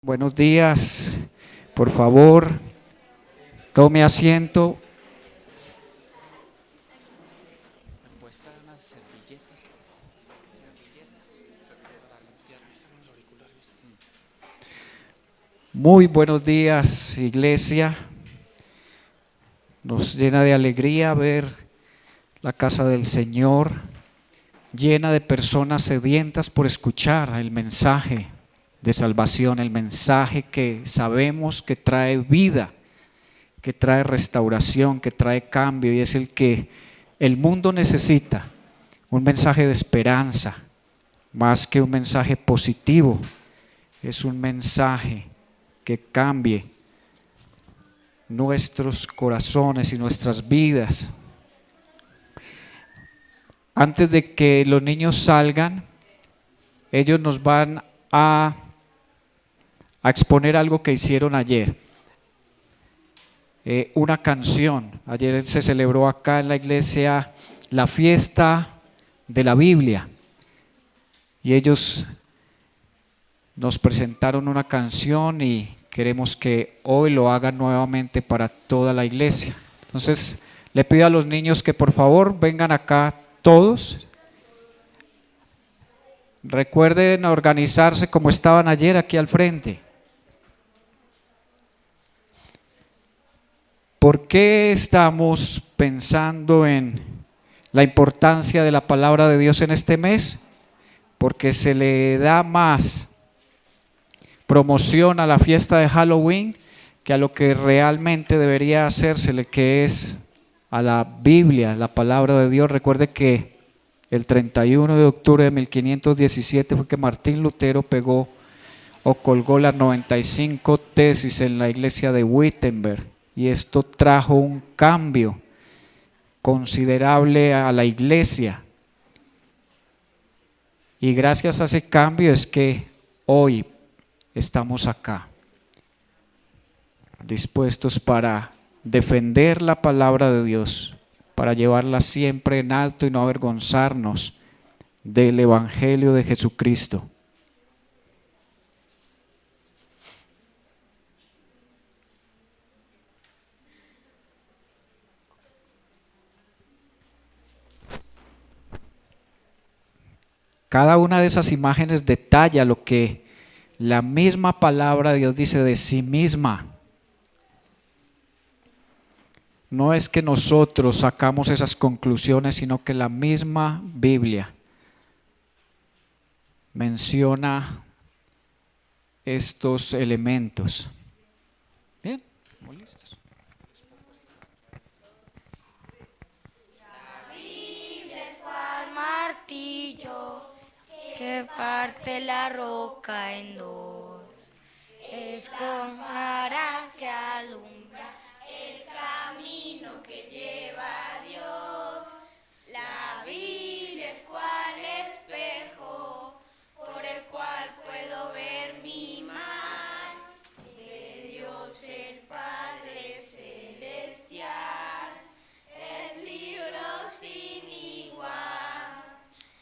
Buenos días, por favor, tome asiento. Muy buenos días, iglesia. Nos llena de alegría ver la casa del Señor, llena de personas sedientas por escuchar el mensaje de salvación, el mensaje que sabemos que trae vida, que trae restauración, que trae cambio, y es el que el mundo necesita, un mensaje de esperanza, más que un mensaje positivo, es un mensaje que cambie nuestros corazones y nuestras vidas. Antes de que los niños salgan, ellos nos van a exponer algo que hicieron ayer, una canción. Ayer se celebró acá en la iglesia la fiesta de la Biblia y ellos nos presentaron una canción y queremos que hoy lo hagan nuevamente para toda la iglesia. Entonces le pido a los niños que por favor vengan acá todos. Recuerden organizarse como estaban ayer aquí al frente. ¿Por qué estamos pensando en la importancia de la palabra de Dios en este mes? Porque se le da más promoción a la fiesta de Halloween que a lo que realmente debería hacérsele, que es a la Biblia, la palabra de Dios. Recuerde que el 31 de octubre de 1517 fue que Martín Lutero pegó o colgó las 95 tesis en la iglesia de Wittenberg, y esto trajo un cambio considerable a la iglesia, y gracias a ese cambio es que hoy estamos acá, dispuestos para defender la palabra de Dios, para llevarla siempre en alto y no avergonzarnos del Evangelio de Jesucristo. Cada una de esas imágenes detalla lo que la misma palabra de Dios dice de sí misma. No es que nosotros sacamos esas conclusiones, sino que la misma Biblia menciona estos elementos. Bien, muy listos. La Biblia es cual martillo que parte la roca en dos, es como ara que alumbra el camino que lleva a Dios. La Biblia es cual espejo por el cual puedo ver mi mal, de Dios el Padre celestial, es libro sin igual,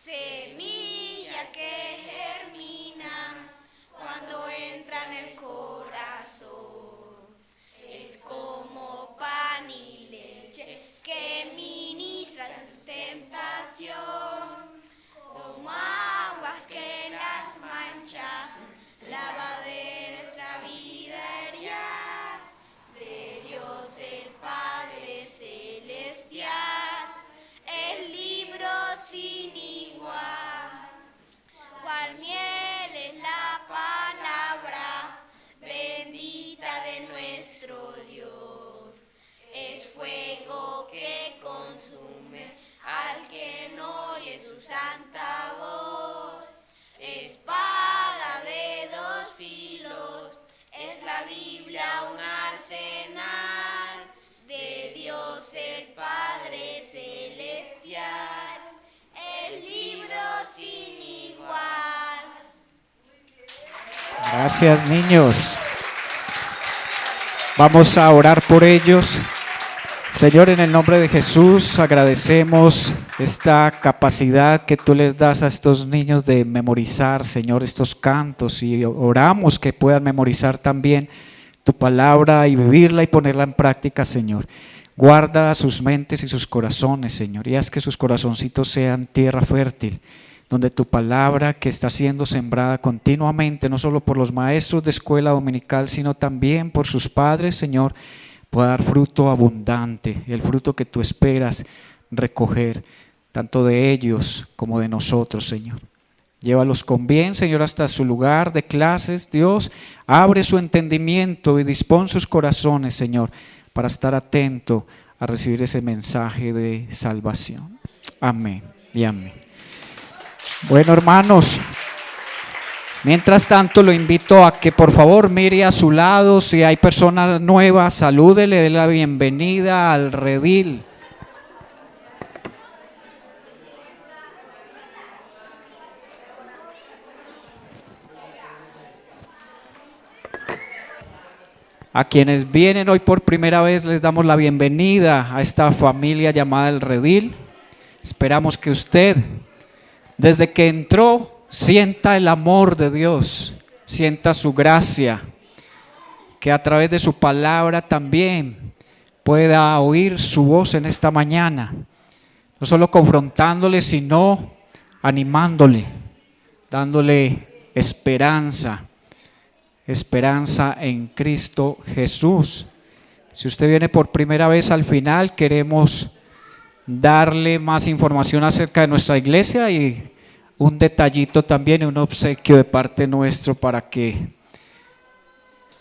semilla que germina cuando entra en el corazón, es como pan y leche que ministran sustentación, como aguas que las manchas lava de nuestra vida herial, de Dios el Padre celestial, el libro sin igual, cual miel es la palabra bendita de nuestro Dios, es fuego que consume al que no oye su santa voz, espada de dos filos, es la Biblia un arsenal, de Dios el Padre celestial, el libro sin igual. Gracias, niños. Vamos a orar por ellos. Señor, en el nombre de Jesús, agradecemos esta capacidad que tú les das a estos niños de memorizar, Señor, estos cantos, y oramos que puedan memorizar también tu palabra y vivirla y ponerla en práctica, Señor. Guarda sus mentes y sus corazones, Señor, y haz que sus corazoncitos sean tierra fértil, donde tu palabra, que está siendo sembrada continuamente, no solo por los maestros de escuela dominical, sino también por sus padres, Señor, pueda dar fruto abundante, el fruto que tú esperas recoger, tanto de ellos como de nosotros, Señor. Llévalos con bien, Señor, hasta su lugar de clases. Dios, abre su entendimiento y dispón sus corazones, Señor, para estar atento a recibir ese mensaje de salvación. Amén y amén. Bueno, hermanos, mientras tanto lo invito a que por favor mire a su lado, si hay personas nuevas, salúdele, dé la bienvenida al redil. A quienes vienen hoy por primera vez les damos la bienvenida a esta familia llamada El Redil. Esperamos que usted, desde que entró, sienta el amor de Dios, sienta su gracia, que a través de su palabra también pueda oír su voz en esta mañana, no solo confrontándole, sino animándole, dándole esperanza en Cristo Jesús. Si usted viene por primera vez, al final queremos darle más información acerca de nuestra iglesia y un detallito también, un obsequio de parte nuestro para que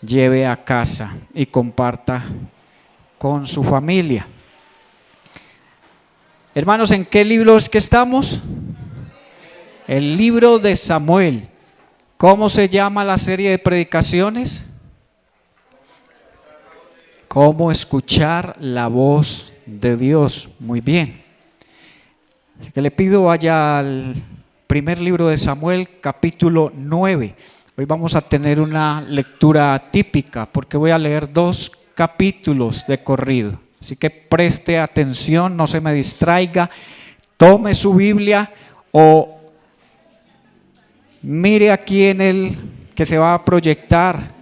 lleve a casa y comparta con su familia. Hermanos, ¿en qué libro es que estamos? El libro de Samuel. ¿Cómo se llama la serie de predicaciones? ¿Cómo escuchar la voz de Dios? Muy bien. Así que le pido vaya al primer libro de Samuel, capítulo 9. Hoy vamos a tener una lectura típica porque voy a leer 2 capítulos de corrido. Así que preste atención, no se me distraiga, tome su Biblia o mire aquí en el que se va a proyectar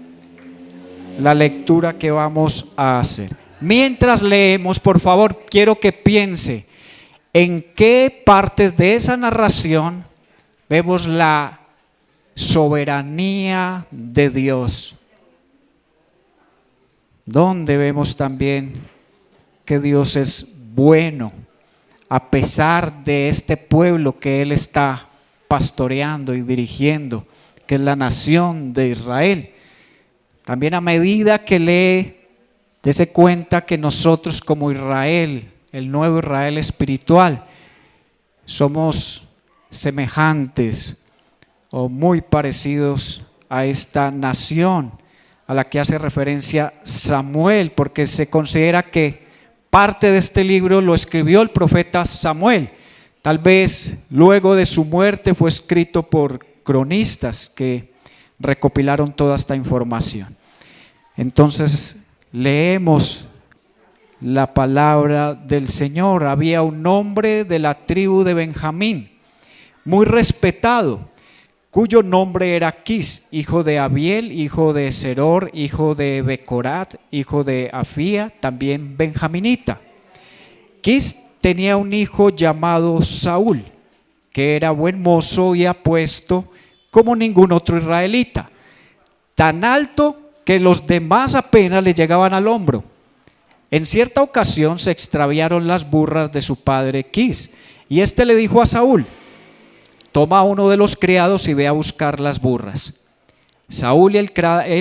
la lectura que vamos a hacer. Mientras leemos, por favor, quiero que piense en qué partes de esa narración vemos la soberanía de Dios. Donde vemos también que Dios es bueno, a pesar de este pueblo que Él está pastoreando y dirigiendo, que es la nación de Israel. También a medida que lee, dése cuenta que nosotros como Israel, el nuevo Israel espiritual, somos semejantes o muy parecidos a esta nación a la que hace referencia Samuel, porque se considera que parte de este libro lo escribió el profeta Samuel. Tal vez luego de su muerte fue escrito por cronistas que recopilaron toda esta información. Entonces leemos la palabra del Señor. Había un hombre de la tribu de Benjamín, muy respetado, cuyo nombre era Quis, hijo de Abiel, hijo de Seror, hijo de Becorat, hijo de Afía, también benjaminita. Quis tenía un hijo llamado Saúl, que era buen mozo y apuesto como ningún otro israelita, tan alto que los demás apenas le llegaban al hombro. En cierta ocasión se extraviaron las burras de su padre Quis, y éste le dijo a Saúl: toma a uno de los criados y ve a buscar las burras. Saúl y el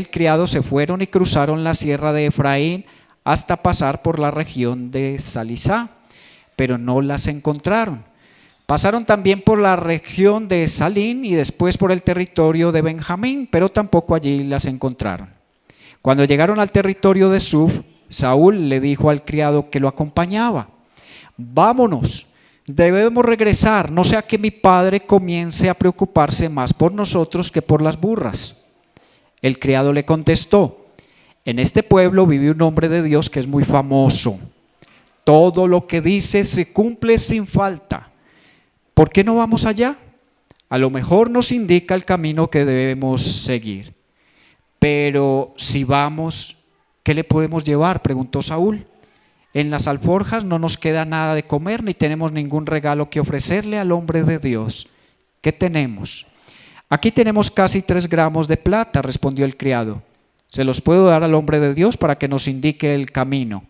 criado se fueron y cruzaron la sierra de Efraín hasta pasar por la región de Salisá, pero no las encontraron. Pasaron también por la región de Salín y después por el territorio de Benjamín, pero tampoco allí las encontraron. Cuando llegaron al territorio de Suf, Saúl le dijo al criado que lo acompañaba: vámonos, debemos regresar, no sea que mi padre comience a preocuparse más por nosotros que por las burras. El criado le contestó: en este pueblo vive un hombre de Dios que es muy famoso. Todo lo que dice se cumple sin falta. ¿Por qué no vamos allá? A lo mejor nos indica el camino que debemos seguir. Pero si vamos, ¿qué le podemos llevar?, preguntó Saúl. En las alforjas no nos queda nada de comer, ni tenemos ningún regalo que ofrecerle al hombre de Dios. ¿Qué tenemos? Aquí tenemos casi 3 gramos de plata, respondió el criado. Se los puedo dar al hombre de Dios para que nos indique el camino.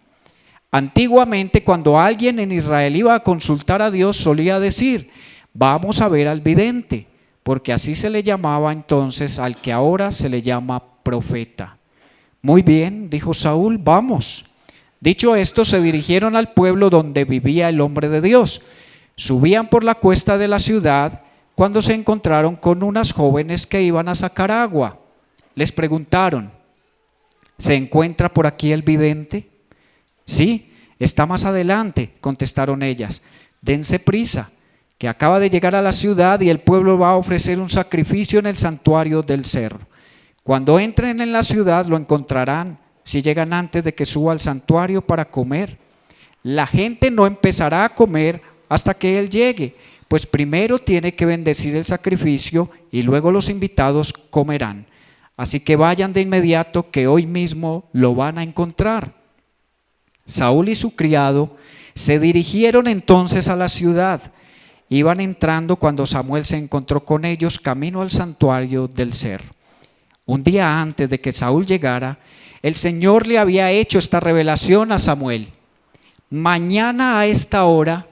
Antiguamente, cuando alguien en Israel iba a consultar a Dios, solía decir: vamos a ver al vidente, porque así se le llamaba entonces al que ahora se le llama profeta. Muy bien, dijo Saúl, vamos. Dicho esto, se dirigieron al pueblo donde vivía el hombre de Dios. Subían por la cuesta de la ciudad cuando se encontraron con unas jóvenes que iban a sacar agua. Les preguntaron: ¿se encuentra por aquí el vidente? Sí, está más adelante, contestaron ellas. Dense prisa, que acaba de llegar a la ciudad y el pueblo va a ofrecer un sacrificio en el santuario del cerro. Cuando entren en la ciudad lo encontrarán, si llegan antes de que suba al santuario para comer. La gente no empezará a comer hasta que él llegue, pues primero tiene que bendecir el sacrificio y luego los invitados comerán. Así que vayan de inmediato, que hoy mismo lo van a encontrar. Saúl y su criado se dirigieron entonces a la ciudad. Iban entrando cuando Samuel se encontró con ellos camino al santuario del cerro. Un día antes de que Saúl llegara, el Señor le había hecho esta revelación a Samuel: mañana a esta hora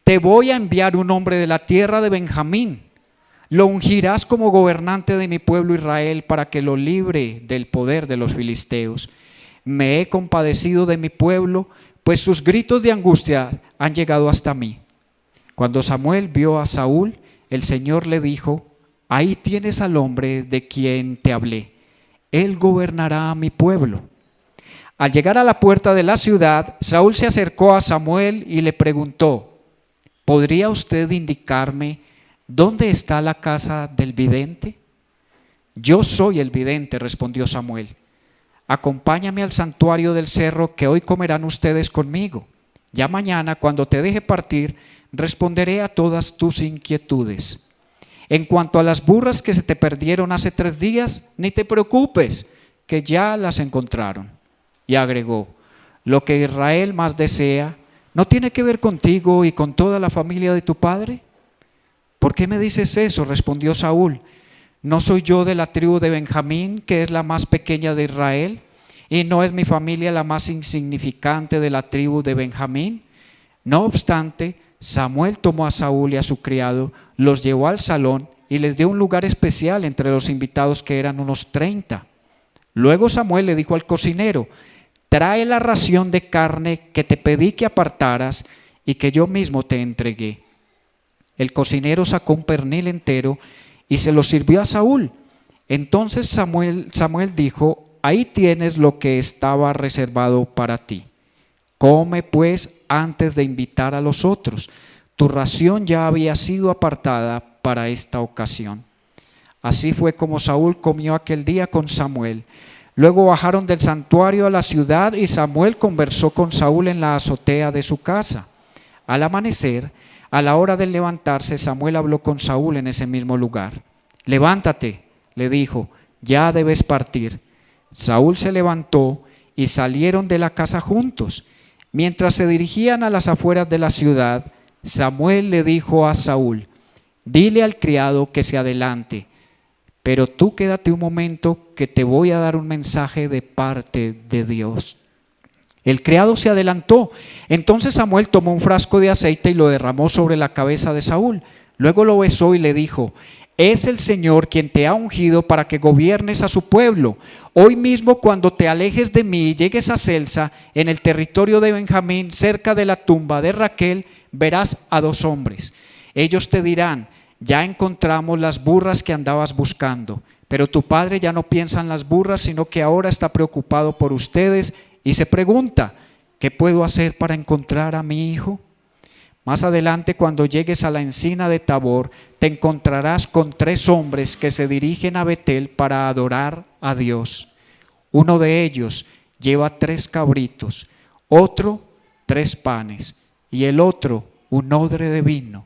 te voy a enviar un hombre de la tierra de Benjamín. Lo ungirás como gobernante de mi pueblo Israel para que lo libre del poder de los filisteos. Me he compadecido de mi pueblo, pues sus gritos de angustia han llegado hasta mí. Cuando Samuel vio a Saúl, el Señor le dijo: ahí tienes al hombre de quien te hablé. Él gobernará a mi pueblo. Al llegar a la puerta de la ciudad, Saúl se acercó a Samuel y le preguntó: ¿podría usted indicarme dónde está la casa del vidente? Yo soy el vidente, respondió Samuel. Acompáñame al santuario del cerro, que hoy comerán ustedes conmigo. Ya mañana, cuando te deje partir, responderé a todas tus inquietudes. En cuanto a las burras que se te perdieron hace 3 días, ni te preocupes, que ya las encontraron. Y agregó: lo que Israel más desea, ¿no tiene que ver contigo y con toda la familia de tu padre? ¿Por qué me dices eso?, respondió Saúl. ¿No soy yo de la tribu de Benjamín, que es la más pequeña de Israel? ¿Y no es mi familia la más insignificante de la tribu de Benjamín? No obstante, Samuel tomó a Saúl y a su criado, los llevó al salón y les dio un lugar especial entre los invitados, que eran unos 30. Luego Samuel le dijo al cocinero: trae la ración de carne que te pedí que apartaras y que yo mismo te entregué. El cocinero sacó un pernil entero y se lo sirvió a Saúl. Entonces Samuel dijo: ahí tienes lo que estaba reservado para ti. Come pues antes de invitar a los otros. Tu ración ya había sido apartada para esta ocasión. Así fue como Saúl comió aquel día con Samuel. Luego bajaron del santuario a la ciudad y Samuel conversó con Saúl en la azotea de su casa. Al amanecer, a la hora de levantarse, Samuel habló con Saúl en ese mismo lugar. Levántate, le dijo, ya debes partir. Saúl se levantó y salieron de la casa juntos. Mientras se dirigían a las afueras de la ciudad, Samuel le dijo a Saúl: dile al criado que se adelante, pero tú quédate un momento, que te voy a dar un mensaje de parte de Dios. El criado se adelantó. Entonces Samuel tomó un frasco de aceite y lo derramó sobre la cabeza de Saúl. Luego lo besó y le dijo: es el Señor quien te ha ungido para que gobiernes a su pueblo. Hoy mismo, cuando te alejes de mí y llegues a Celsa, en el territorio de Benjamín, cerca de la tumba de Raquel, verás a 2 hombres. Ellos te dirán: ya encontramos las burras que andabas buscando. Pero tu padre ya no piensa en las burras, sino que ahora está preocupado por ustedes y se pregunta: ¿qué puedo hacer para encontrar a mi hijo? Más adelante, cuando llegues a la encina de Tabor, te encontrarás con 3 hombres que se dirigen a Betel para adorar a Dios. Uno de ellos lleva 3 cabritos, otro 3 panes, y el otro un odre de vino.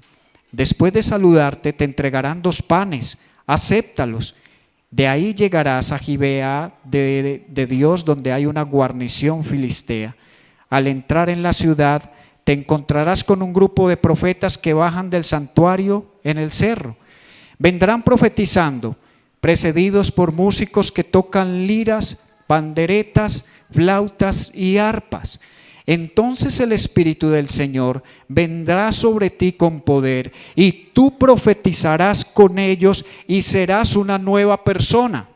Después de saludarte te entregarán 2 panes, acéptalos. De ahí llegarás a Gibea de Dios, donde hay una guarnición filistea. Al entrar en la ciudad te encontrarás con un grupo de profetas que bajan del santuario en el cerro. Vendrán profetizando, precedidos por músicos que tocan liras, panderetas, flautas y arpas. Entonces el Espíritu del Señor vendrá sobre ti con poder, y tú profetizarás con ellos y serás una nueva persona.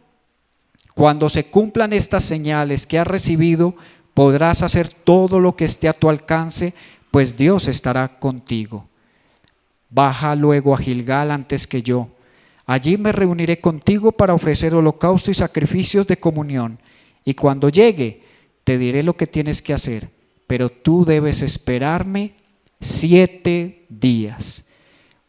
Cuando se cumplan estas señales que has recibido, podrás hacer todo lo que esté a tu alcance, pues Dios estará contigo. Baja luego a Gilgal antes que yo. Allí me reuniré contigo para ofrecer holocausto y sacrificios de comunión. Y cuando llegue, te diré lo que tienes que hacer. Pero tú debes esperarme 7 días.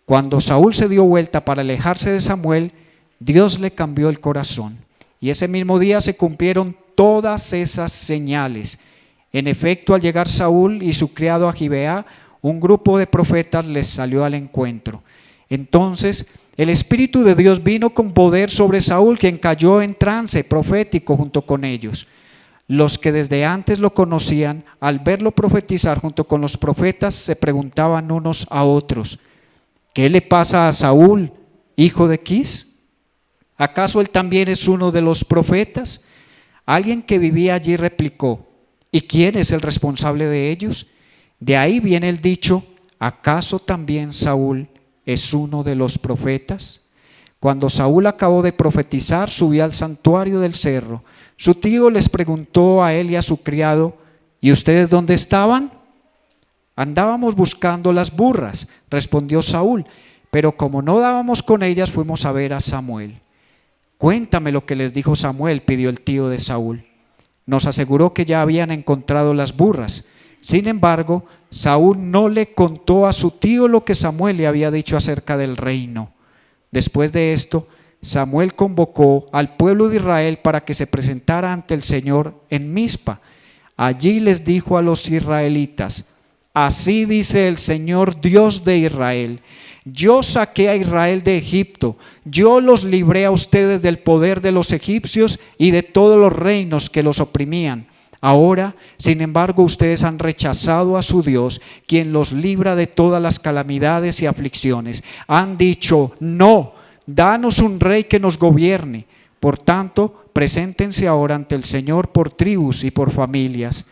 Cuando Saúl se dio vuelta para alejarse de Samuel, Dios le cambió el corazón. Y ese mismo día se cumplieron todas esas señales. En efecto, al llegar Saúl y su criado a Gibea, un grupo de profetas les salió al encuentro. Entonces el Espíritu de Dios vino con poder sobre Saúl, quien cayó en trance profético junto con ellos. Los que desde antes lo conocían, al verlo profetizar junto con los profetas, se preguntaban unos a otros: ¿qué le pasa a Saúl, hijo de Quis? ¿Acaso él también es uno de los profetas? Alguien que vivía allí replicó: ¿y quién es el responsable de ellos? De ahí viene el dicho: ¿acaso también Saúl es uno de los profetas? Cuando Saúl acabó de profetizar, subió al santuario del cerro. Su tío les preguntó a él y a su criado: ¿y ustedes dónde estaban? Andábamos buscando las burras, respondió Saúl, pero como no dábamos con ellas, fuimos a ver a Samuel. Cuéntame lo que les dijo Samuel, pidió el tío de Saúl. Nos aseguró que ya habían encontrado las burras. Sin embargo, Saúl no le contó a su tío lo que Samuel le había dicho acerca del reino. Después de esto, Samuel convocó al pueblo de Israel para que se presentara ante el Señor en Mizpa. Allí les dijo a los israelitas: así dice el Señor Dios de Israel: yo saqué a Israel de Egipto, yo los libré a ustedes del poder de los egipcios y de todos los reinos que los oprimían. Ahora, sin embargo, ustedes han rechazado a su Dios, quien los libra de todas las calamidades y aflicciones. Han dicho: no, danos un rey que nos gobierne. Por tanto, preséntense ahora ante el Señor por tribus y por familias.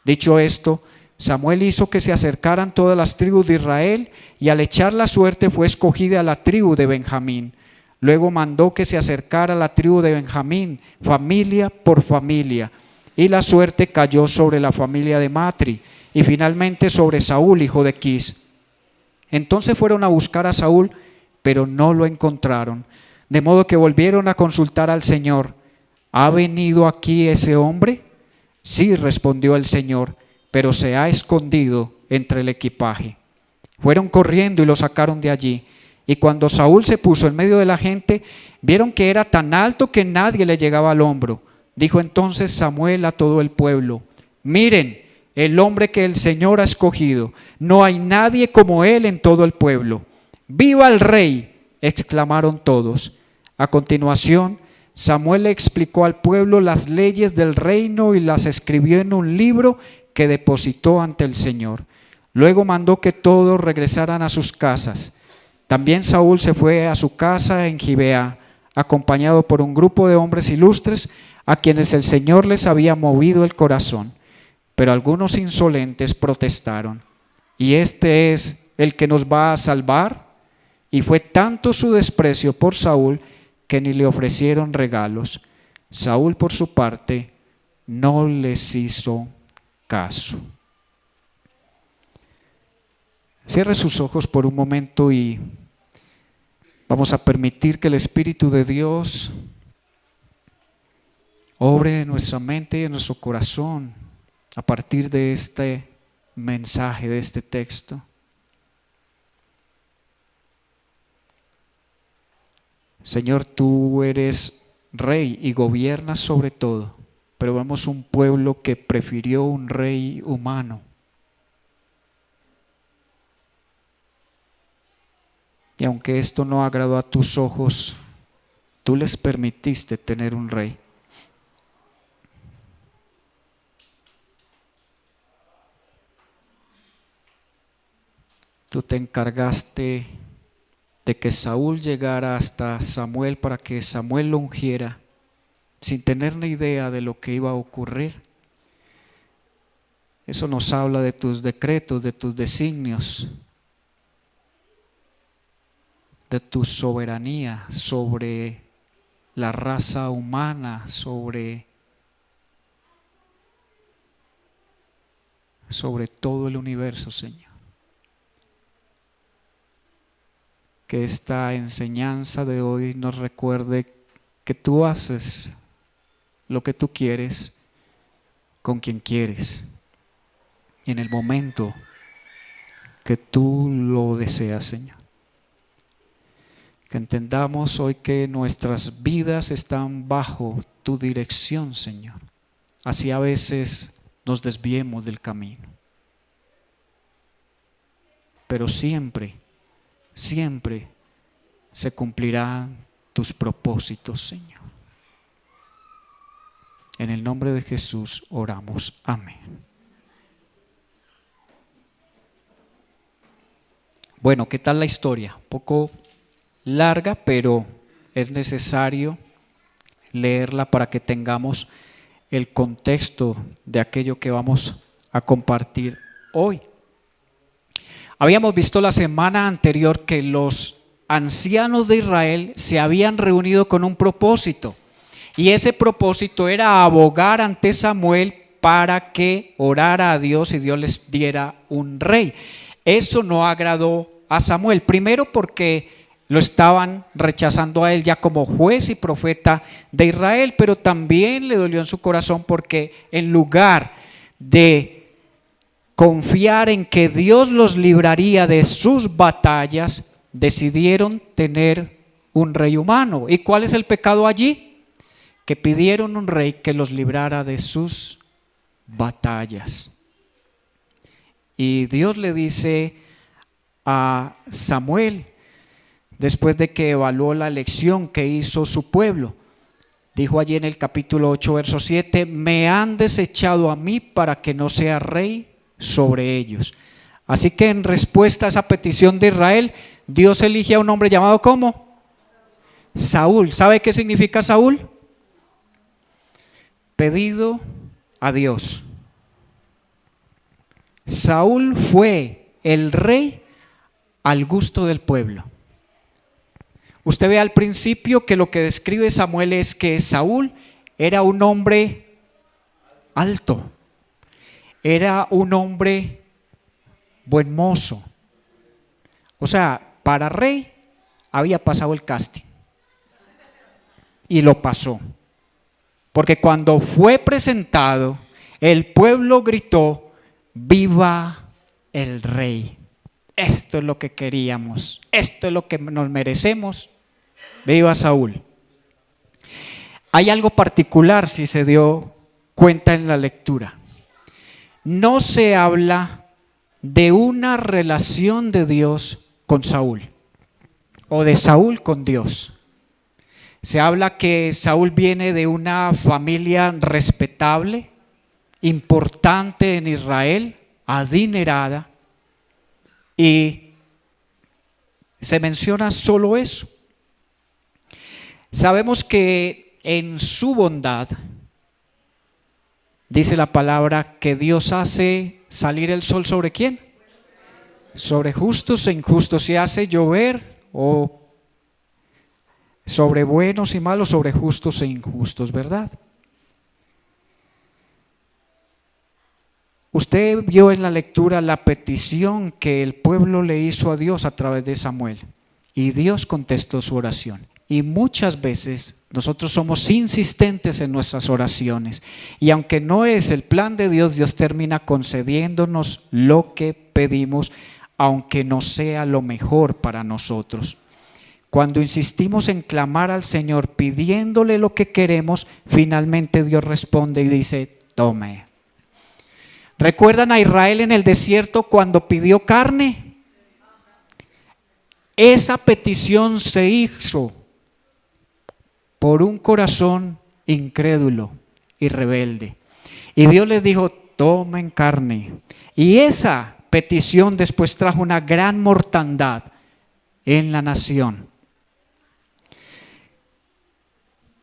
Dicho esto, Samuel hizo que se acercaran todas las tribus de Israel, y al echar la suerte fue escogida la tribu de Benjamín. Luego mandó que se acercara la tribu de Benjamín, familia por familia, y la suerte cayó sobre la familia de Matri y finalmente sobre Saúl, hijo de Quis. Entonces fueron a buscar a Saúl, pero no lo encontraron, de modo que volvieron a consultar al Señor. ¿Ha venido aquí ese hombre? Sí, respondió el Señor, pero se ha escondido entre el equipaje. Fueron corriendo y lo sacaron de allí. Y cuando Saúl se puso en medio de la gente, vieron que era tan alto que nadie le llegaba al hombro. Dijo entonces Samuel a todo el pueblo: miren, el hombre que el Señor ha escogido, no hay nadie como él en todo el pueblo. ¡Viva el rey!, exclamaron todos. A continuación, Samuel le explicó al pueblo las leyes del reino y las escribió en un libro que depositó ante el Señor. Luego mandó que todos regresaran a sus casas. También Saúl se fue a su casa en Gibea, acompañado por un grupo de hombres ilustres a quienes el Señor les había movido el corazón. Pero algunos insolentes protestaron: ¿y este es el que nos va a salvar? Y fue tanto su desprecio por Saúl que ni le ofrecieron regalos. Saúl, por su parte, no les hizo caso. Cierre sus ojos por un momento y vamos a permitir que el Espíritu de Dios obre en nuestra mente y en nuestro corazón a partir de este mensaje, de este texto. Señor, tú eres rey y gobiernas sobre todo, pero vemos un pueblo que prefirió un rey humano Y aunque esto no agradó a tus ojos, tú les permitiste tener un rey. Tú te encargaste de que Saúl llegara hasta Samuel para que Samuel lo ungiera sin tener ni idea de lo que iba a ocurrir. Eso nos habla de tus decretos, de tus designios, de tu soberanía sobre la raza humana, sobre todo el universo, Señor. Que esta enseñanza de hoy nos recuerde que tú haces lo que tú quieres con quien quieres, en el momento que tú lo deseas, Señor. Que entendamos hoy que nuestras vidas están bajo tu dirección, Señor. Así a veces nos desviemos del camino. Pero siempre se cumplirán tus propósitos, Señor. En el nombre de Jesús oramos. Amén. Bueno, ¿qué tal la historia? Un poco larga, pero es necesario leerla para que tengamos el contexto de aquello que vamos a compartir hoy. Habíamos visto la semana anterior que los ancianos de Israel se habían reunido con un propósito, y ese propósito era abogar ante Samuel para que orara a Dios y Dios les diera un rey. Eso no agradó a Samuel, primero porque lo estaban rechazando a él ya como juez y profeta de Israel, pero también le dolió en su corazón porque en lugar de confiar en que Dios los libraría de sus batallas, decidieron tener un rey humano. ¿Y cuál es el pecado allí? Que pidieron un rey que los librara de sus batallas. Y Dios le dice a Samuel, después de que evaluó la elección que hizo su pueblo, dijo allí en el capítulo 8, verso 7, me han desechado a mí para que no sea rey sobre ellos. Así que en respuesta a esa petición de Israel, Dios elige a un hombre llamado ¿cómo? Saúl. ¿Sabe qué significa Saúl? Pedido a Dios. Saúl fue el rey al gusto del pueblo. Usted ve al principio que lo que describe Samuel es que Saúl era un hombre alto, era un hombre buen mozo. O sea, para rey había pasado el casting y lo pasó. Porque cuando fue presentado, el pueblo gritó, ¡viva el rey! Esto es lo que queríamos, esto es lo que nos merecemos. ¡Viva Saúl! Hay algo particular si se dio cuenta en la lectura. No se habla de una relación de Dios con Saúl o de Saúl con Dios. Se habla que Saúl viene de una familia respetable, importante en Israel, adinerada, y se menciona solo eso. Sabemos que en su bondad, dice la palabra, que Dios hace salir el sol ¿sobre quién? Sobre justos e injustos, y hace llover o sobre buenos y malos, sobre justos e injustos, ¿verdad? Usted vio en la lectura la petición que el pueblo le hizo a Dios a través de Samuel, y Dios contestó su oración. Y muchas veces nosotros somos insistentes en nuestras oraciones, y aunque no es el plan de Dios, Dios termina concediéndonos lo que pedimos, aunque no sea lo mejor para nosotros. Cuando insistimos en clamar al Señor pidiéndole lo que queremos, finalmente Dios responde y dice, tome. ¿Recuerdan a Israel en el desierto cuando pidió carne? esa petición se hizo por un corazón incrédulo y rebelde. Y Dios les dijo, tomen carne. Y esa petición después trajo una gran mortandad en la nación.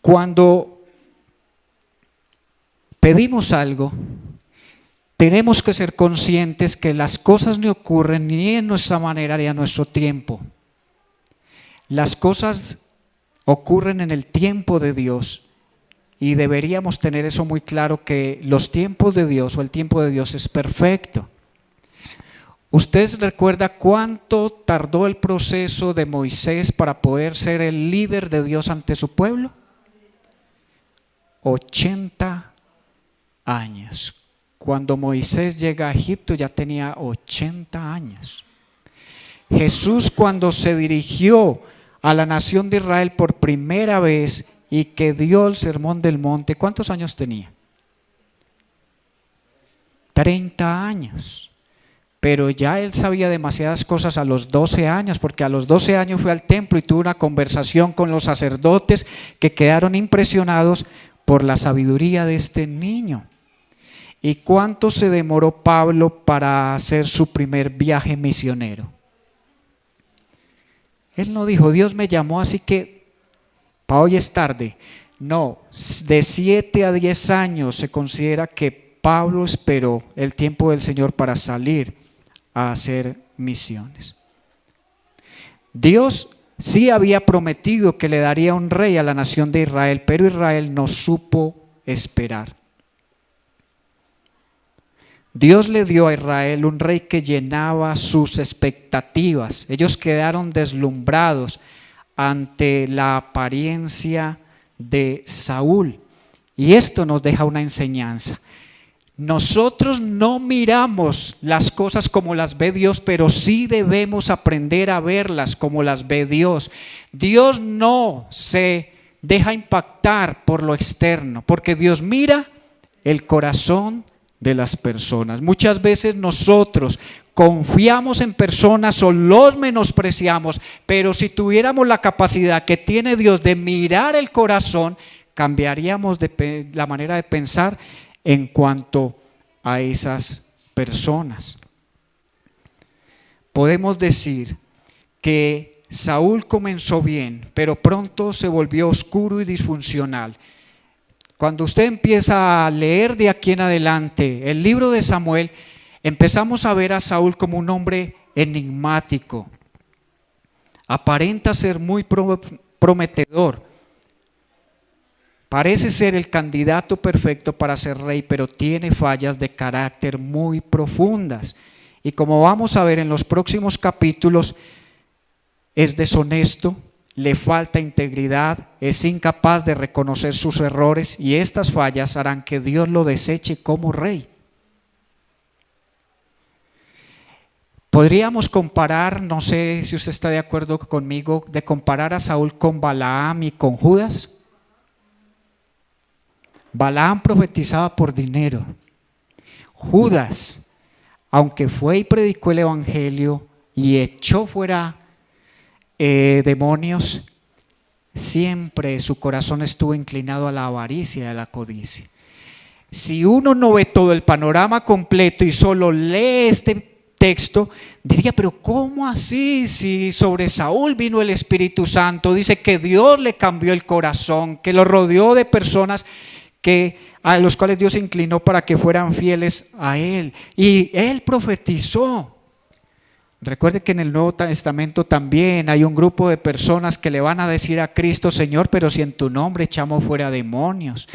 Cuando pedimos algo, tenemos que ser conscientes que las cosas no ocurren ni en nuestra manera ni a nuestro tiempo. Las cosas ocurren en el tiempo de Dios y deberíamos tener eso muy claro, que los tiempos de Dios o el tiempo de Dios es perfecto. ¿Usted recuerda cuánto tardó el proceso de Moisés para poder ser el líder de Dios ante su pueblo? 80 años. Cuando Moisés llega a Egipto ya tenía 80 años. Jesús, cuando se dirigió a la nación de Israel por primera vez y que dio el sermón del monte, ¿cuántos años tenía? 30 años. Pero ya él sabía demasiadas cosas a los 12 años, porque a los 12 años fue al templo y tuvo una conversación con los sacerdotes que quedaron impresionados por la sabiduría de este niño. ¿Y cuánto se demoró Pablo para hacer su primer viaje misionero? Él no dijo, Dios me llamó, así que para hoy es tarde. No, de 7 a 10 años se considera que Pablo esperó el tiempo del Señor para salir a hacer misiones. Dios sí había prometido que le daría un rey a la nación de Israel, pero Israel no supo esperar. Dios le dio a Israel un rey que llenaba sus expectativas. Ellos quedaron deslumbrados ante la apariencia de Saúl. Y esto nos deja una enseñanza. Nosotros no miramos las cosas como las ve Dios, pero sí debemos aprender a verlas como las ve Dios. Dios no se deja impactar por lo externo, porque Dios mira el corazón de las personas. Muchas veces nosotros confiamos en personas o los menospreciamos, pero si tuviéramos la capacidad que tiene Dios de mirar el corazón, cambiaríamos la manera de pensar en cuanto a esas personas. Podemos decir que Saúl comenzó bien, pero pronto se volvió oscuro y disfuncional. Cuando usted empieza a leer de aquí en adelante el libro de Samuel, empezamos a ver a Saúl como un hombre enigmático. Aparenta ser muy prometedor. Parece ser el candidato perfecto para ser rey, pero tiene fallas de carácter muy profundas. Y como vamos a ver en los próximos capítulos, es deshonesto, le falta integridad, es incapaz de reconocer sus errores, y estas fallas harán que Dios lo deseche como rey. Podríamos comparar, no sé si usted está de acuerdo conmigo, de comparar a Saúl con Balaam y con Judas. Balaam profetizaba por dinero. Judas, aunque fue y predicó el evangelio y echó fuera demonios, siempre su corazón estuvo inclinado a la avaricia y a la codicia. Si uno no ve todo el panorama completo y solo lee este texto, diría, pero ¿cómo así? Si sobre Saúl vino el Espíritu Santo, dice que Dios le cambió el corazón, que lo rodeó de personas a los cuales Dios se inclinó para que fueran fieles a Él, y Él profetizó. Recuerde que en el Nuevo Testamento también hay un grupo de personas que le van a decir a Cristo, Señor, pero si en tu nombre echamos fuera demonios,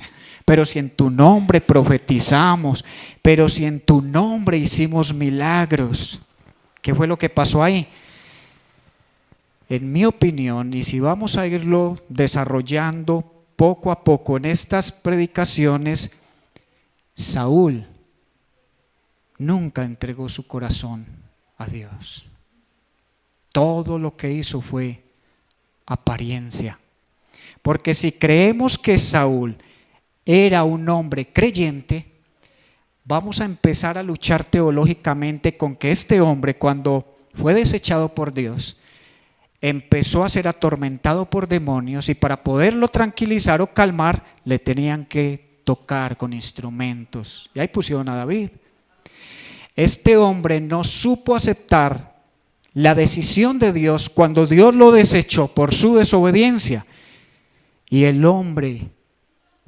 pero si en tu nombre profetizamos, pero si en tu nombre hicimos milagros. ¿Qué fue lo que pasó ahí? En mi opinión, y si vamos a irlo desarrollando poco a poco en estas predicaciones, Saúl nunca entregó su corazón a Dios. Todo lo que hizo fue apariencia. Porque si creemos que Saúl era un hombre creyente, vamos a empezar a luchar teológicamente con que este hombre, cuando fue desechado por Dios, empezó a ser atormentado por demonios y para poderlo tranquilizar o calmar le tenían que tocar con instrumentos. Y ahí pusieron a David. Este hombre no supo aceptar la decisión de Dios cuando Dios lo desechó por su desobediencia. Y el hombre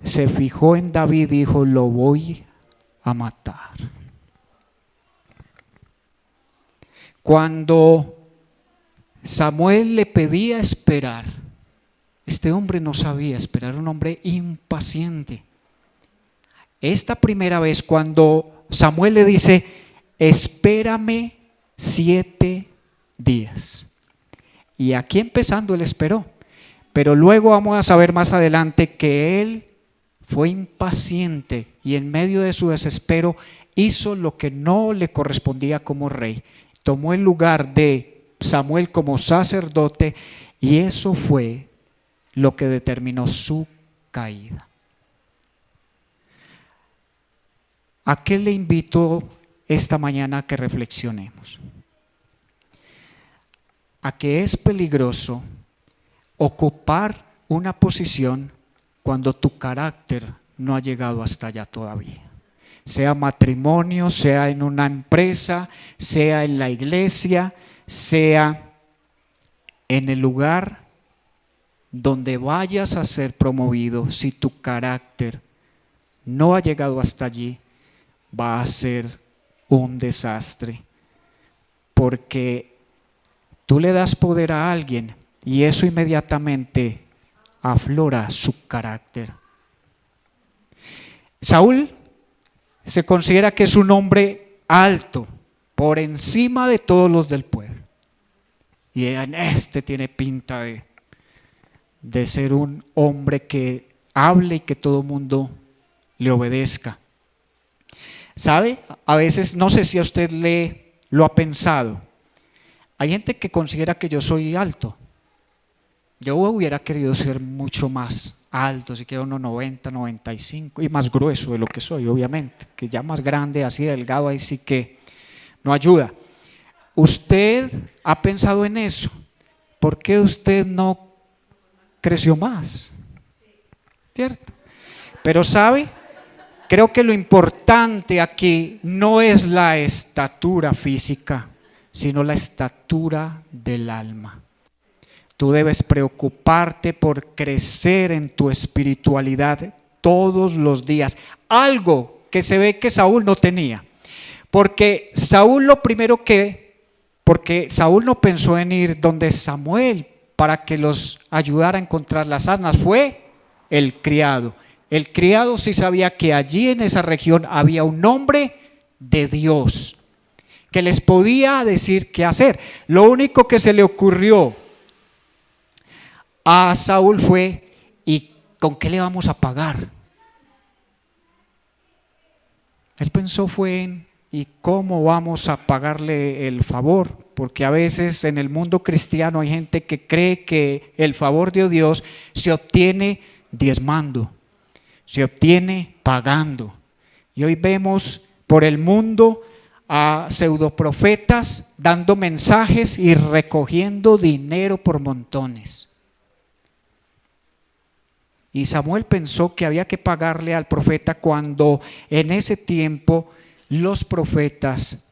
se fijó en David y dijo: lo voy a matar. Cuando Samuel le pedía esperar, este hombre no sabía esperar, un hombre impaciente. Esta primera vez cuando Samuel le dice: espérame 7 días. Y aquí empezando él esperó, pero luego vamos a saber más adelante que él fue impaciente y en medio de su desespero hizo lo que no le correspondía como rey. Tomó el lugar de Samuel como sacerdote y eso fue lo que determinó su caída. ¿A qué le invito esta mañana a que reflexionemos? A que es peligroso ocupar una posición cuando tu carácter no ha llegado hasta allá todavía. Sea matrimonio, sea en una empresa, sea en la iglesia, sea en el lugar donde vayas a ser promovido, si tu carácter no ha llegado hasta allí, va a ser un desastre, porque tú le das poder a alguien y eso inmediatamente aflora su carácter. Saúl se considera que es un hombre alto, por encima de todos los del pueblo. Y este tiene pinta de ser un hombre que hable y que todo el mundo le obedezca. ¿Sabe? A veces, no sé si a usted lo ha pensado, hay gente que considera que yo soy alto. Yo hubiera querido ser mucho más alto, si quiero 1,90, 95 y más grueso de lo que soy, obviamente, que ya más grande, así delgado, ahí sí que no ayuda. ¿Usted ha pensado en eso? ¿Por qué usted no creció más? ¿Cierto? Pero ¿sabe? Creo que lo importante aquí no es la estatura física, sino la estatura del alma. Tú debes preocuparte por crecer en tu espiritualidad todos los días. Algo que se ve que Saúl no tenía. Porque Saúl Saúl no pensó en ir donde Samuel para que los ayudara a encontrar las asnas, fue el criado. El criado sí sabía que allí en esa región había un hombre de Dios que les podía decir qué hacer. Lo único que se le ocurrió a Saúl fue: ¿y con qué le vamos a pagar? Él pensó fue en: ¿y cómo vamos a pagarle el favor? Porque a veces en el mundo cristiano hay gente que cree que el favor de Dios se obtiene diezmando, se obtiene pagando. Y hoy vemos por el mundo a pseudoprofetas dando mensajes y recogiendo dinero por montones. Y Samuel pensó que había que pagarle al profeta cuando en ese tiempo los profetas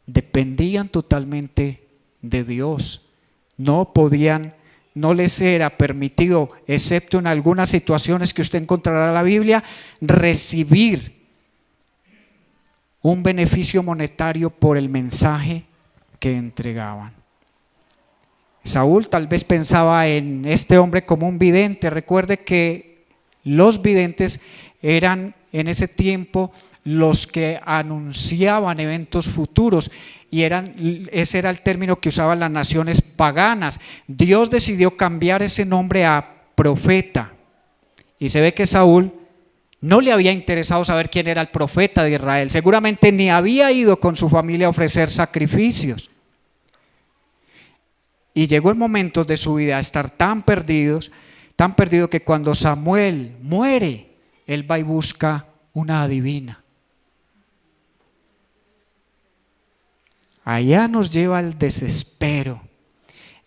dependían totalmente de Dios. No les era permitido, excepto en algunas situaciones que usted encontrará en la Biblia, recibir un beneficio monetario por el mensaje que entregaban. Saúl tal vez pensaba en este hombre como un vidente. Recuerde que los videntes eran en ese tiempo los que anunciaban eventos futuros y ese era el término que usaban las naciones paganas. Dios decidió cambiar ese nombre a profeta y se ve que Saúl no le había interesado saber quién era el profeta de Israel. Seguramente ni había ido con su familia a ofrecer sacrificios. Y llegó el momento de su vida a estar tan perdido que cuando Samuel muere, él va y busca una adivina. Allá nos lleva el desespero.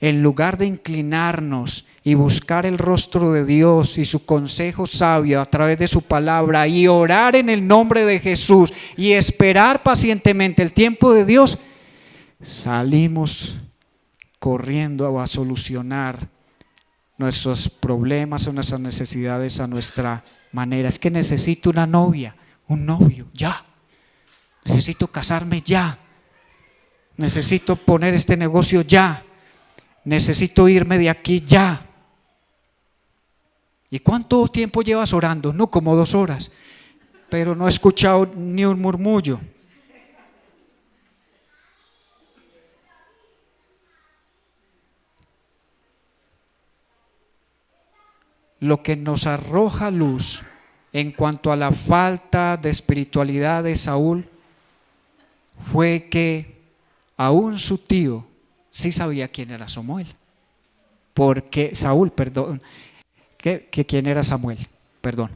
en lugar de inclinarnos y buscar el rostro de Dios y su consejo sabio a través de su palabra y orar en el nombre de Jesús y esperar pacientemente el tiempo de Dios, salimos corriendo a solucionar nuestros problemas o nuestras necesidades a nuestra manera. Es que necesito una novia, un novio, ya. Necesito casarme ya. Necesito poner este negocio ya. Necesito irme de aquí ya. ¿Y cuánto tiempo llevas orando? No, como 2 horas, pero no he escuchado ni un murmullo. Lo que nos arroja luz en cuanto a la falta de espiritualidad de Saúl fue que aún su tío sí sabía quién era Samuel. ¿Quién era Samuel? Perdón.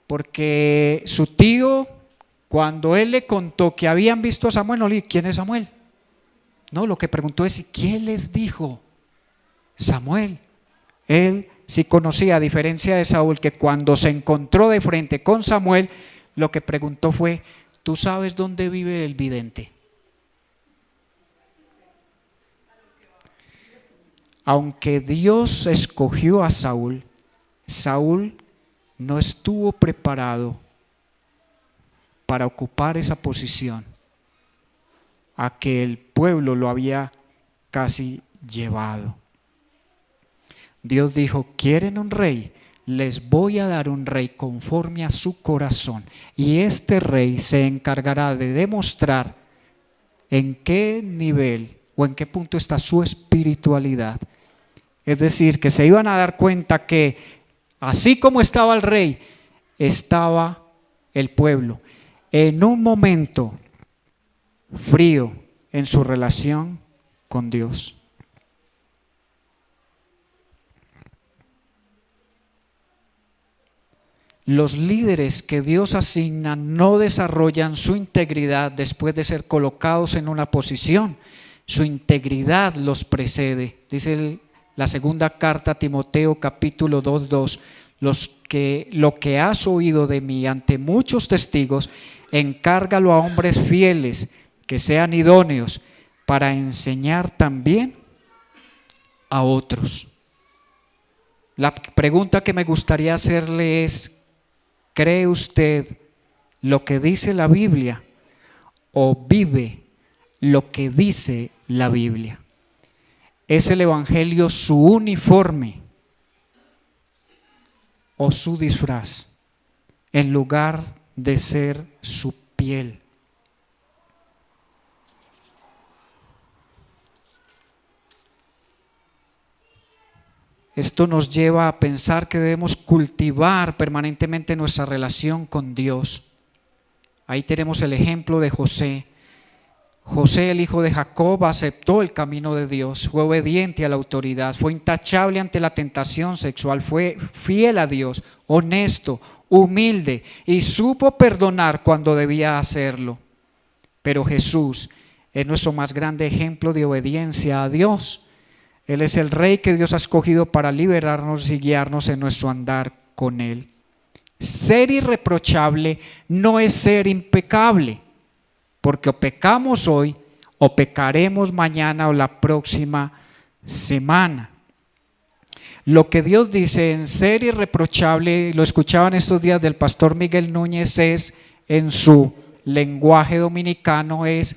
Porque su tío, cuando él le contó que habían visto a Samuel, no le dijo, ¿quién es Samuel? No, lo que preguntó es, ¿quién les dijo? Samuel. Él sí conocía, a diferencia de Saúl, que cuando se encontró de frente con Samuel, lo que preguntó fue, ¿tú sabes dónde vive el vidente? Aunque Dios escogió a Saúl, Saúl no estuvo preparado para ocupar esa posición a que el pueblo lo había casi llevado. Dios dijo, ¿quieren un rey? Les voy a dar un rey conforme a su corazón. Y este rey se encargará de demostrar en qué nivel o en qué punto está su espiritualidad. Es decir, que se iban a dar cuenta que así como estaba el rey, estaba el pueblo en un momento frío en su relación con Dios. Los líderes que Dios asigna no desarrollan su integridad después de ser colocados en una posición. Su integridad los precede. Dice la segunda carta a Timoteo capítulo 2:2, lo que has oído de mí ante muchos testigos, encárgalo a hombres fieles que sean idóneos para enseñar también a otros. La pregunta que me gustaría hacerle es, ¿cree usted lo que dice la Biblia o vive lo que dice la Biblia? ¿Es el Evangelio su uniforme o su disfraz en lugar de ser su piel? Esto nos lleva a pensar que debemos cultivar permanentemente nuestra relación con Dios. Ahí tenemos el ejemplo de José. José, el hijo de Jacob, aceptó el camino de Dios, fue obediente a la autoridad, fue intachable ante la tentación sexual, fue fiel a Dios, honesto, humilde y supo perdonar cuando debía hacerlo. Pero Jesús es nuestro más grande ejemplo de obediencia a Dios. Él es el Rey que Dios ha escogido para liberarnos y guiarnos en nuestro andar con Él. Ser irreprochable no es ser impecable, porque o pecamos hoy o pecaremos mañana o la próxima semana. Lo que Dios dice en ser irreprochable, lo escuchaban estos días del pastor Miguel Núñez, es en su lenguaje dominicano, es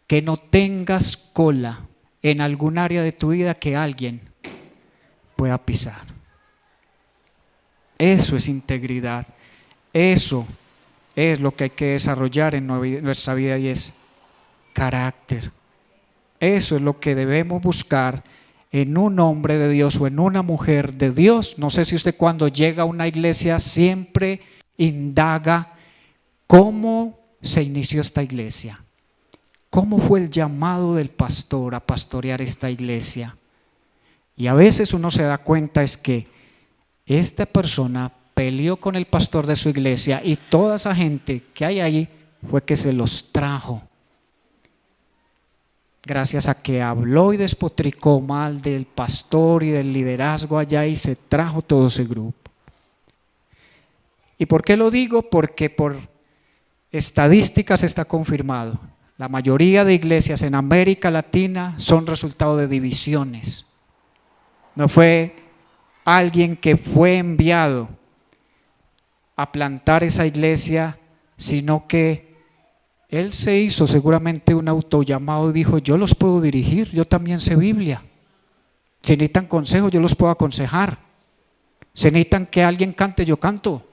que no tengas cola en algún área de tu vida que alguien pueda pisar. Eso es integridad. Eso es lo que hay que desarrollar en nuestra vida y es carácter. Eso es lo que debemos buscar en un hombre de Dios o en una mujer de Dios. No sé si usted cuando llega a una iglesia siempre indaga cómo se inició esta iglesia. ¿Cómo fue el llamado del pastor a pastorear esta iglesia? Y a veces uno se da cuenta es que esta persona peleó con el pastor de su iglesia y toda esa gente que hay ahí fue que se los trajo. gracias a que habló y despotricó mal del pastor y del liderazgo allá y se trajo todo ese grupo. ¿Y por qué lo digo? Porque por estadísticas está confirmado. La mayoría de iglesias en América Latina son resultado de divisiones. No fue alguien que fue enviado a plantar esa iglesia, sino que él se hizo seguramente un autollamado y dijo: yo los puedo dirigir, yo también sé Biblia. Si necesitan consejo, yo los puedo aconsejar. Si necesitan que alguien cante, yo canto.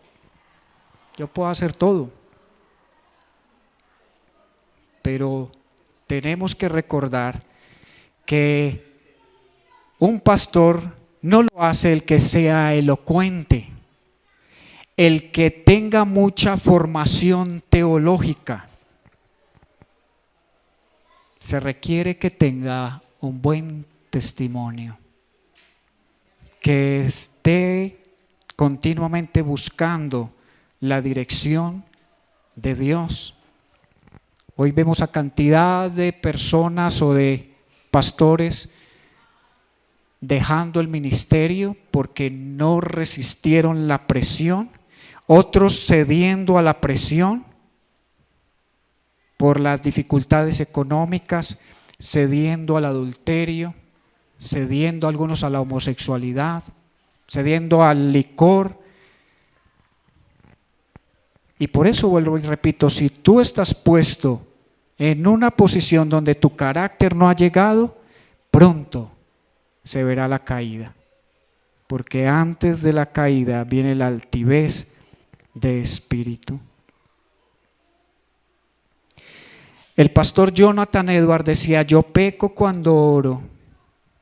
Yo puedo hacer todo. Pero tenemos que recordar que un pastor no lo hace el que sea elocuente, el que tenga mucha formación teológica. Se requiere que tenga un buen testimonio, que esté continuamente buscando la dirección de Dios. Hoy vemos a cantidad de personas o de pastores dejando el ministerio porque no resistieron la presión, otros cediendo a la presión por las dificultades económicas, cediendo al adulterio, cediendo algunos a la homosexualidad, cediendo al licor. Y por eso vuelvo y repito, si tú estás puesto en una posición donde tu carácter no ha llegado, pronto se verá la caída, porque antes de la caída viene la altivez de espíritu. El pastor Jonathan Edwards decía: yo peco cuando oro,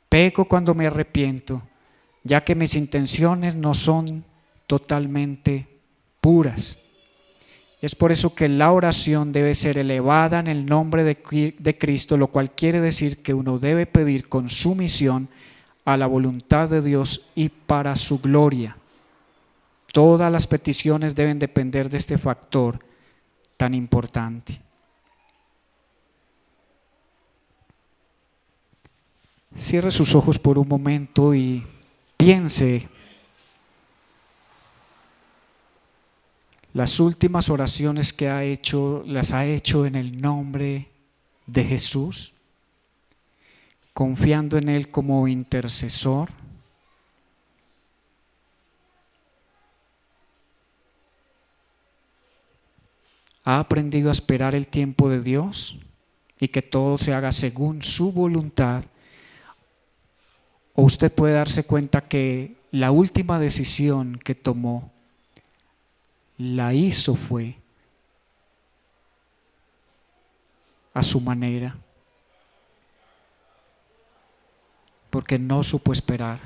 peco cuando me arrepiento, ya que mis intenciones no son totalmente puras. Es por eso que la oración debe ser elevada en el nombre de Cristo, lo cual quiere decir que uno debe pedir con sumisión a la voluntad de Dios y para su gloria. Todas las peticiones deben depender de este factor tan importante. Cierre sus ojos por un momento y piense las últimas oraciones que las ha hecho en el nombre de Jesús, confiando en Él como intercesor. ¿Ha aprendido a esperar el tiempo de Dios y que todo se haga según su voluntad? ¿O usted puede darse cuenta que la última decisión que tomó la hizo fue a su manera, porque no supo esperar?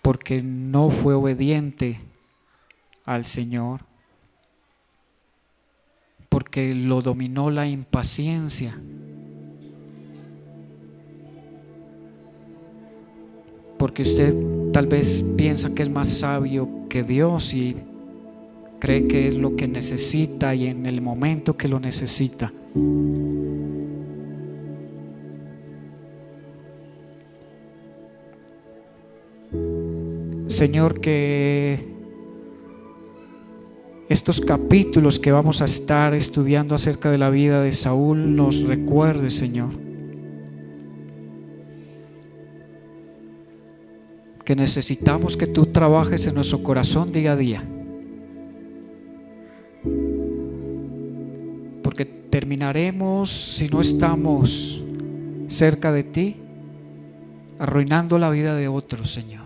Porque no fue obediente al Señor, porque lo dominó la impaciencia, porque usted tal vez piensa que es más sabio que Dios y cree que es lo que necesita y en el momento que lo necesita. Señor, que estos capítulos que vamos a estar estudiando acerca de la vida de Saúl nos recuerde, Señor, que necesitamos que tú trabajes en nuestro corazón día a día, porque terminaremos, si no estamos cerca de ti, arruinando la vida de otros, Señor,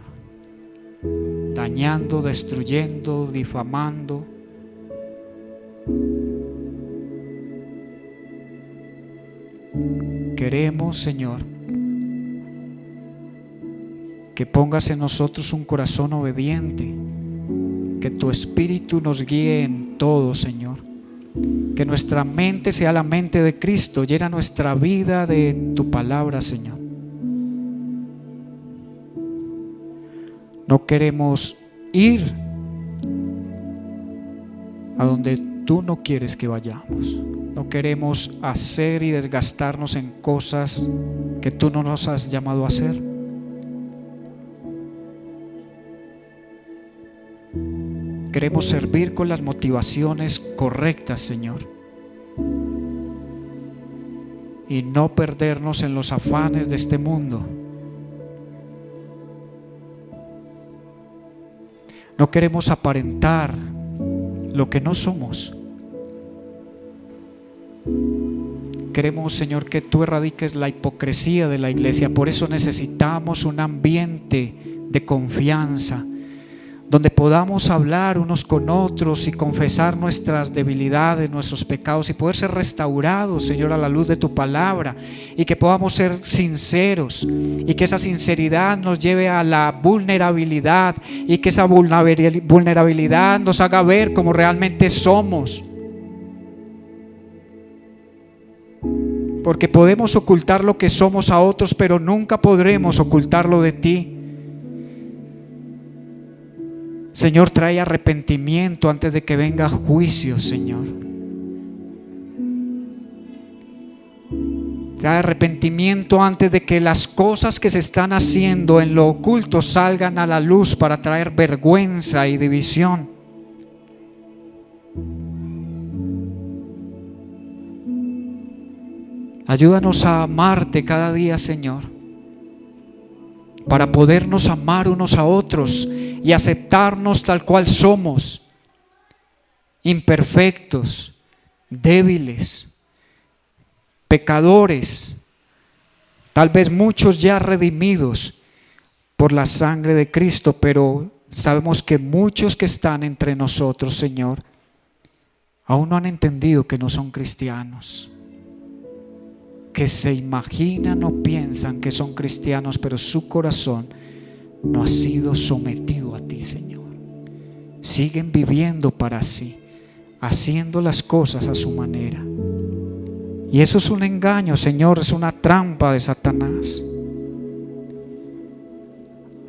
dañando, destruyendo, difamando. Queremos, Señor, que pongas en nosotros un corazón obediente, que tu Espíritu nos guíe en todo, Señor, que nuestra mente sea la mente de Cristo, llena nuestra vida de tu palabra, Señor. No queremos ir a donde tú no quieres que vayamos. No queremos hacer y desgastarnos en cosas que tú no nos has llamado a hacer. Queremos servir con las motivaciones correctas, Señor, y no perdernos en los afanes de este mundo. No queremos aparentar lo que no somos. Queremos, Señor, que tú erradiques la hipocresía de la iglesia. Por eso necesitamos un ambiente de confianza, donde podamos hablar unos con otros y confesar nuestras debilidades, nuestros pecados, y poder ser restaurados, Señor, a la luz de tu palabra, y que podamos ser sinceros, y que esa sinceridad nos lleve a la vulnerabilidad, y que esa vulnerabilidad nos haga ver como realmente somos. Porque podemos ocultar lo que somos a otros, pero nunca podremos ocultarlo de ti. Señor, trae arrepentimiento antes de que venga juicio, Señor. Trae arrepentimiento antes de que las cosas que se están haciendo en lo oculto salgan a la luz para traer vergüenza y división. Ayúdanos a amarte cada día, Señor, para podernos amar unos a otros y aceptarnos tal cual somos, imperfectos, débiles, pecadores, tal vez muchos ya redimidos por la sangre de Cristo, pero sabemos que muchos que están entre nosotros, Señor, aún no han entendido que no son cristianos, que se imaginan o piensan que son cristianos, pero su corazón no ha sido sometido a ti, Señor. Siguen viviendo para sí, haciendo las cosas a su manera. Y eso es un engaño, Señor, es una trampa de Satanás.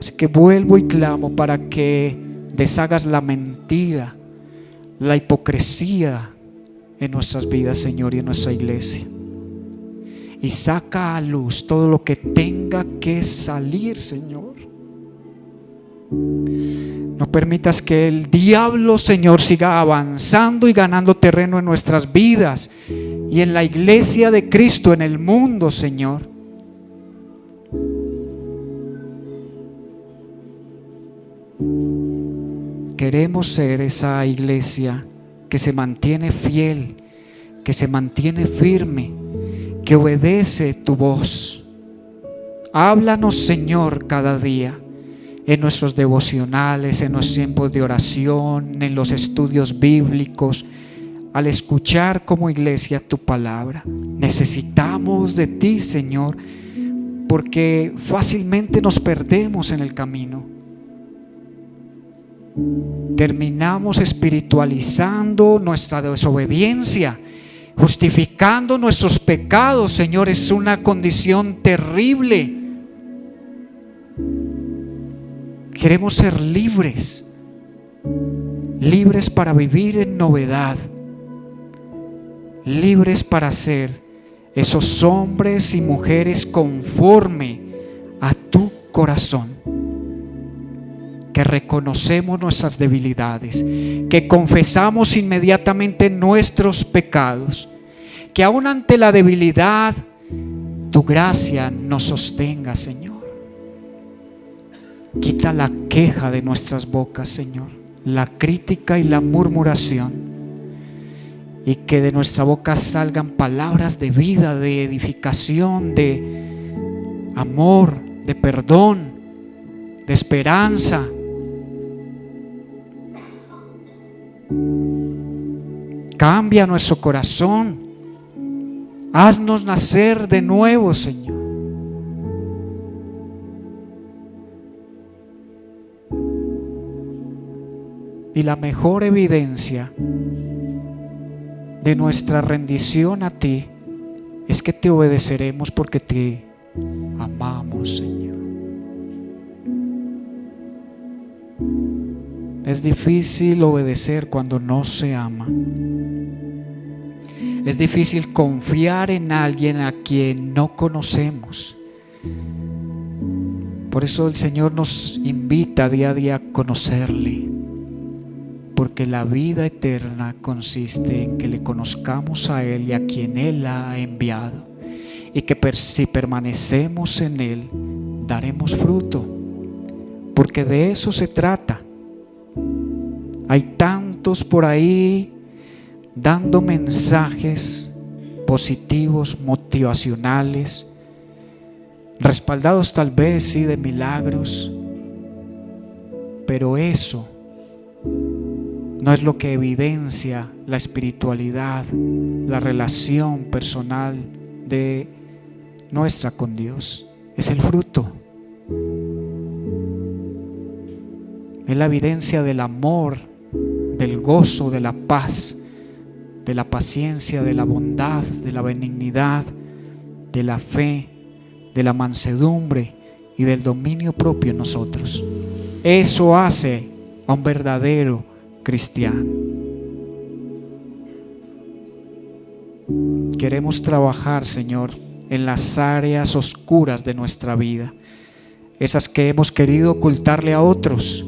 Así que vuelvo y clamo para que deshagas la mentira, la hipocresía en nuestras vidas, Señor, y en nuestra iglesia. Y saca a luz todo lo que tenga que salir, Señor. No permitas que el diablo, Señor, siga avanzando y ganando terreno en nuestras vidas y en la iglesia de Cristo, en el mundo, Señor. Queremos ser esa iglesia que se mantiene fiel, que se mantiene firme, que obedece tu voz. Háblanos, Señor, cada día, en nuestros devocionales, en nuestros tiempos de oración, en los estudios bíblicos, al escuchar como iglesia tu palabra. Necesitamos de ti, Señor, porque fácilmente nos perdemos en el camino. Terminamos espiritualizando nuestra desobediencia, justificando nuestros pecados, Señor. Es una condición terrible. Queremos ser libres, libres para vivir en novedad, libres para ser esos hombres y mujeres conforme a tu corazón, que reconocemos nuestras debilidades, que confesamos inmediatamente nuestros pecados, que aún ante la debilidad tu gracia nos sostenga, Señor. Quita la queja de nuestras bocas, Señor, la crítica y la murmuración, y que de nuestra boca salgan palabras de vida, de edificación, de amor, de perdón, de esperanza. Cambia nuestro corazón, haznos nacer de nuevo, Señor. Y la mejor evidencia de nuestra rendición a ti es que te obedeceremos porque te amamos, Señor. Es difícil obedecer cuando no se ama. Es difícil confiar en alguien a quien no conocemos. Por eso el Señor nos invita día a día a conocerle, porque la vida eterna consiste en que le conozcamos a Él y a quien Él ha enviado, y que si permanecemos en Él, daremos fruto, porque de eso se trata. Hay tantos por ahí dando mensajes positivos, motivacionales, respaldados tal vez sí de milagros, pero eso no es lo que evidencia la espiritualidad, la relación personal de nuestra con Dios. Es el fruto, es la evidencia del amor, del gozo, de la paz, de la paciencia, de la bondad, de la benignidad, de la fe, de la mansedumbre y del dominio propio en nosotros. Eso hace a un verdadero cristiano. Queremos trabajar, Señor, en las áreas oscuras de nuestra vida, esas que hemos querido ocultarle a otros,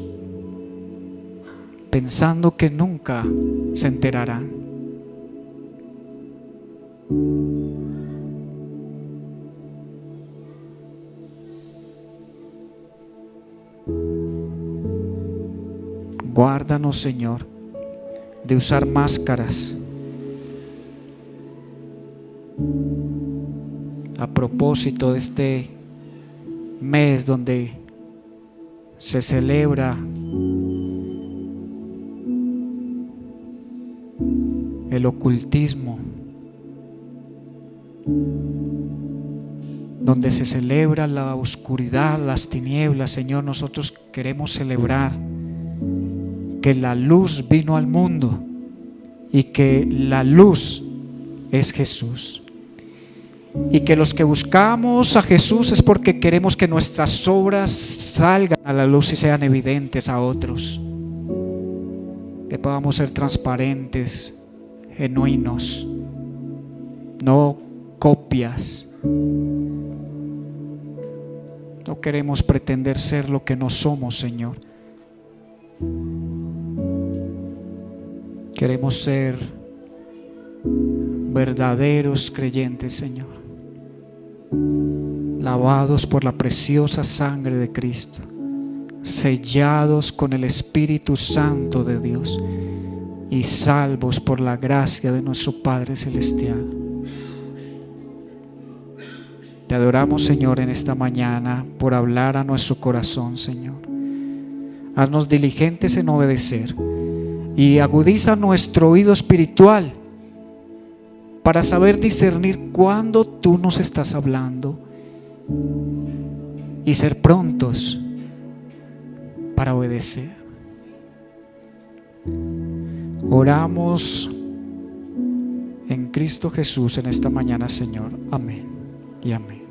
pensando que nunca se enterarán. Guárdanos, Señor, de usar máscaras. A propósito de este mes donde se celebra el ocultismo, donde se celebra la oscuridad, las tinieblas, Señor, nosotros queremos celebrar que la luz vino al mundo y que la luz es Jesús, y que los que buscamos a Jesús es porque queremos que nuestras obras salgan a la luz y sean evidentes a otros, que podamos ser transparentes, genuinos, no copias. No queremos pretender ser lo que no somos, Señor. Queremos ser verdaderos creyentes, Señor, lavados por la preciosa sangre de Cristo, sellados con el Espíritu Santo de Dios y salvos por la gracia de nuestro Padre Celestial. Te adoramos, Señor, en esta mañana por hablar a nuestro corazón, Señor. Haznos diligentes en obedecer y agudiza nuestro oído espiritual para saber discernir cuándo tú nos estás hablando y ser prontos para obedecer. Oramos en Cristo Jesús en esta mañana, Señor. Amén y amén.